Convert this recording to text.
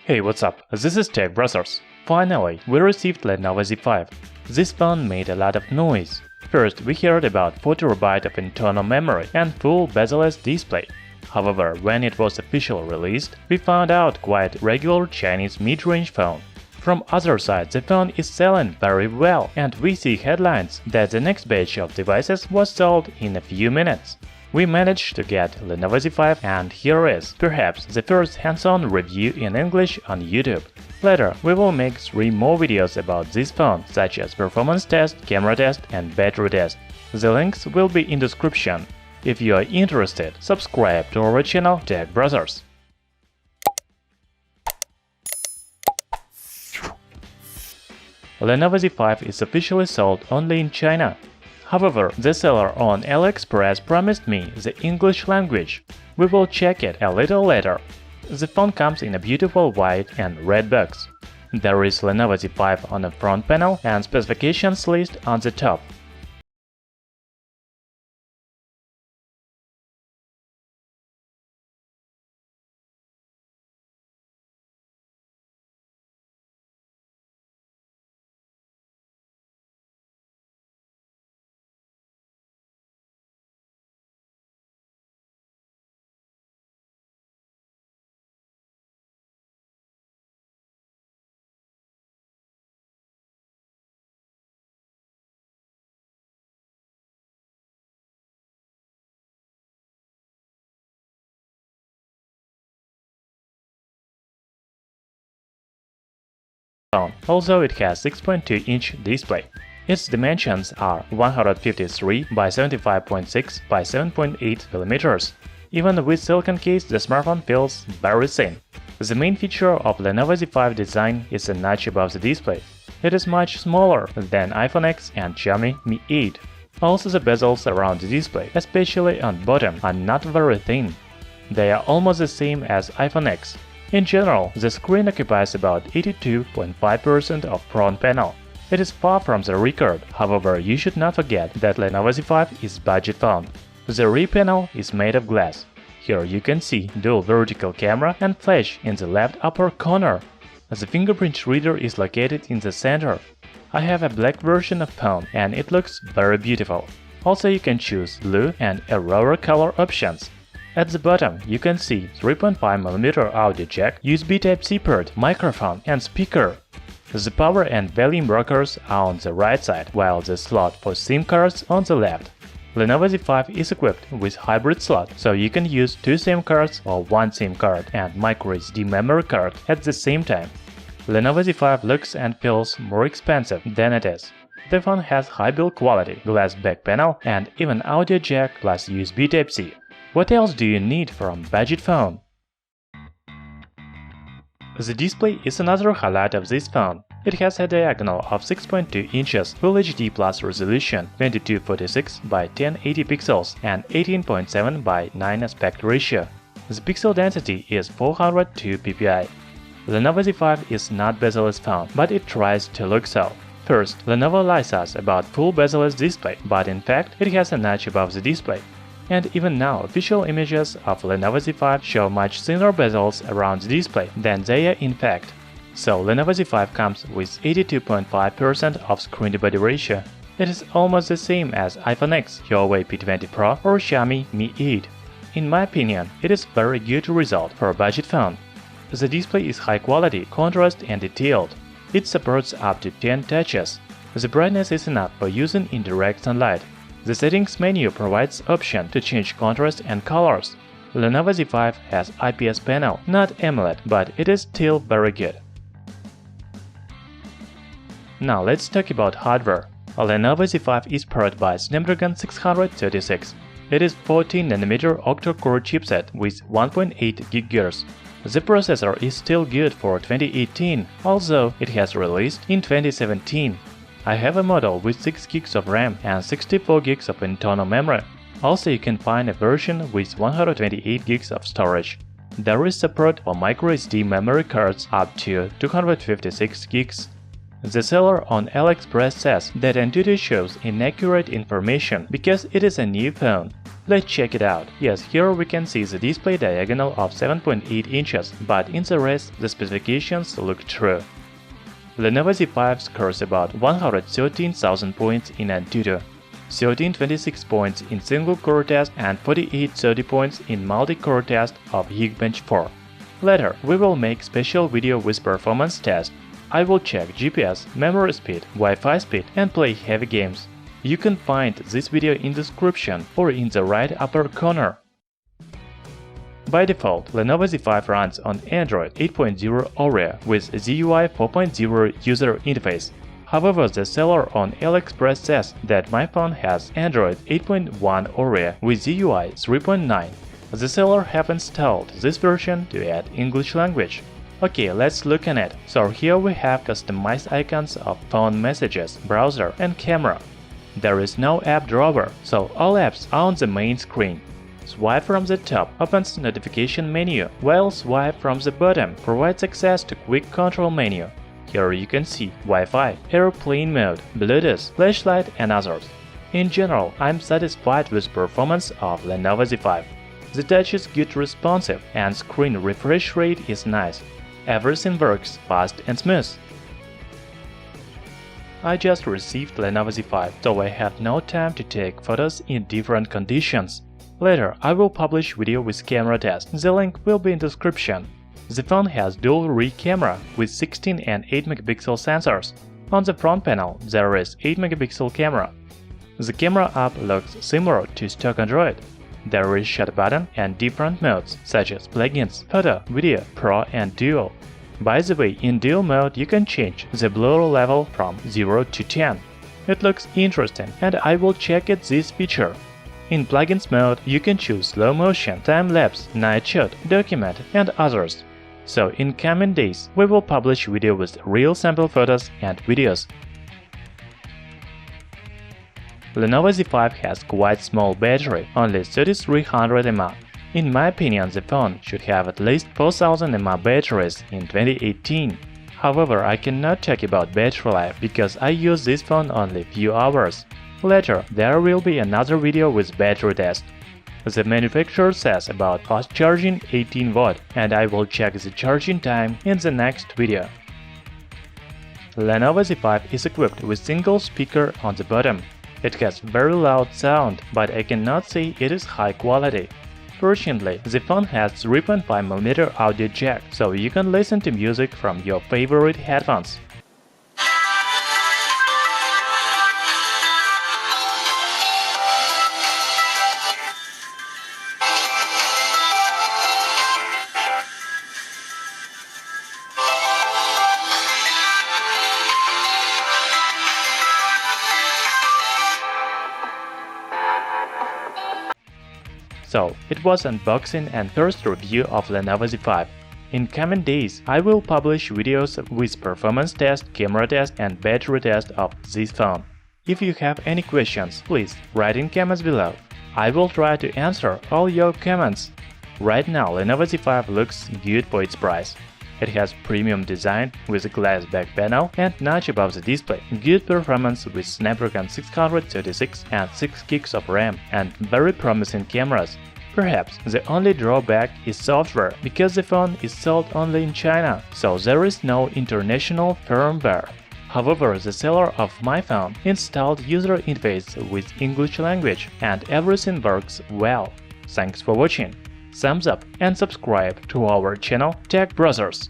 Hey, what's up? This is Tech Brothers. Finally, we received Lenovo Z5. This phone made a lot of noise. First, we heard about 4TB of internal memory and full bezel-less display. However, when it was officially released, we found out quite regular Chinese mid-range phone. From other side, the phone is selling very well, and we see headlines that the next batch of devices was sold in a few minutes. We managed to get Lenovo Z5, and here is, perhaps, the first hands-on review in English on YouTube. Later, we will make 3 more videos about this phone, such as performance test, camera test, and battery test. The links will be in description. If you are interested, subscribe to our channel Tech Brothers. Lenovo Z5 is officially sold only in China. However, the seller on AliExpress promised me the English language. We will check it a little later. The phone comes in a beautiful white and red box. There is Lenovo Z5 on the front panel and specifications list on the top. Also, it has 6.2-inch display. Its dimensions are 153 by 75.6 by 7.8 mm. Even with silicon case, the smartphone feels very thin. The main feature of Lenovo Z5 design is a notch above the display. It is much smaller than iPhone X and Xiaomi Mi 8. Also, the bezels around the display, especially on bottom, are not very thin. They are almost the same as iPhone X. In general, the screen occupies about 82.5% of front panel. It is far from the record, however, you should not forget that Lenovo Z5 is budget phone. The rear panel is made of glass. Here you can see dual vertical camera and flash in the left upper corner. The fingerprint reader is located in the center. I have a black version of phone and it looks very beautiful. Also, you can choose blue and Aurora color options. At the bottom, you can see 3.5mm audio jack, USB Type-C port, microphone and speaker. The power and volume rockers are on the right side, while the slot for SIM cards on the left. Lenovo Z5 is equipped with hybrid slot, so you can use 2 SIM cards or 1 SIM card and microSD memory card at the same time. Lenovo Z5 looks and feels more expensive than it is. The phone has high build quality, glass back panel and even audio jack plus USB Type-C. What else do you need from budget phone? The display is another highlight of this phone. It has a diagonal of 6.2 inches, Full HD Plus resolution, 2246 by 1080 pixels and 18.7 by 9 aspect ratio. The pixel density is 402 ppi. Lenovo Z5 is not bezel-less phone, but it tries to look so. First, Lenovo lies us about full bezel-less display, but in fact it has a notch above the display. And even now, official images of Lenovo Z5 show much thinner bezels around the display than they are in fact. So Lenovo Z5 comes with 82.5% of screen-to-body ratio. It is almost the same as iPhone X, Huawei P20 Pro or Xiaomi Mi 8. In my opinion, it is very good result for a budget phone. The display is high quality, contrast and detailed. It supports up to 10 touches. The brightness is enough for using in direct sunlight. The settings menu provides option to change contrast and colors. Lenovo Z5 has IPS panel, not AMOLED, but it is still very good. Now let's talk about hardware. Lenovo Z5 is powered by Snapdragon 636. It is 14nm octa-core chipset with 1.8 GHz. The processor is still good for 2018, although it has released in 2017. I have a model with 6 GB of RAM and 64 GB of internal memory. Also, you can find a version with 128 GB of storage. There is support for microSD memory cards up to 256 GB. The seller on AliExpress says that Antutu shows inaccurate information because it is a new phone. Let's check it out. Yes, here we can see the display diagonal of 7.8 inches, but in the rest the specifications look true. Lenovo Z5 scores about 113,000 points in Antutu, 1326 points in single-core test and 4830 points in multi-core test of Geekbench 4. Later, we will make special video with performance test. I will check GPS, memory speed, Wi-Fi speed and play heavy games. You can find this video in description or in the right upper corner. By default, Lenovo Z5 runs on Android 8.0 Oreo with ZUI 4.0 user interface. However, the seller on AliExpress says that my phone has Android 8.1 Oreo with ZUI 3.9. The seller have installed this version to add English language. Okay, let's look at it. So here we have customized icons of phone messages, browser and camera. There is no app drawer, so all apps are on the main screen. Swipe from the top opens notification menu, while swipe from the bottom provides access to quick control menu. Here you can see Wi-Fi, airplane mode, Bluetooth, flashlight and others. In general, I'm satisfied with performance of Lenovo Z5. The touch is good responsive and screen refresh rate is nice. Everything works fast and smooth. I just received Lenovo Z5, so I had no time to take photos in different conditions. Later, I will publish video with camera test. The link will be in description. The phone has dual rear camera with 16 and 8 megapixel sensors. On the front panel, there is 8 megapixel camera. The camera app looks similar to stock Android. There is shut button and different modes such as plugins, photo, video, pro and dual. By the way, in dual mode you can change the blur level from 0 to 10. It looks interesting and I will check it this feature. In plugins mode you can choose slow motion, time-lapse, night shot, document and others. So in coming days we will publish video with real sample photos and videos. Lenovo Z5 has quite small battery, only 3300 mAh. In my opinion, the phone should have at least 4000 mAh batteries in 2018. However, I cannot talk about battery life because I use this phone only few hours. Later, there will be another video with battery test. The manufacturer says about fast charging 18 watt, and I will check the charging time in the next video. Lenovo Z5 is equipped with single speaker on the bottom. It has very loud sound, but I cannot say it is high quality. Fortunately, the phone has 3.5mm audio jack, so you can listen to music from your favorite headphones. So, it was unboxing and first review of Lenovo Z5. In coming days, I will publish videos with performance test, camera test and battery test of this phone. If you have any questions, please write in comments below. I will try to answer all your comments. Right now, Lenovo Z5 looks good for its price. It has premium design with a glass back panel and notch above the display, good performance with Snapdragon 636 and 6 GB of RAM, and very promising cameras. Perhaps the only drawback is software, because the phone is sold only in China, so there is no international firmware. However, the seller of my phone installed user interface with English language and everything works well. Thanks for watching. Thumbs up and subscribe to our channel Tech Brothers.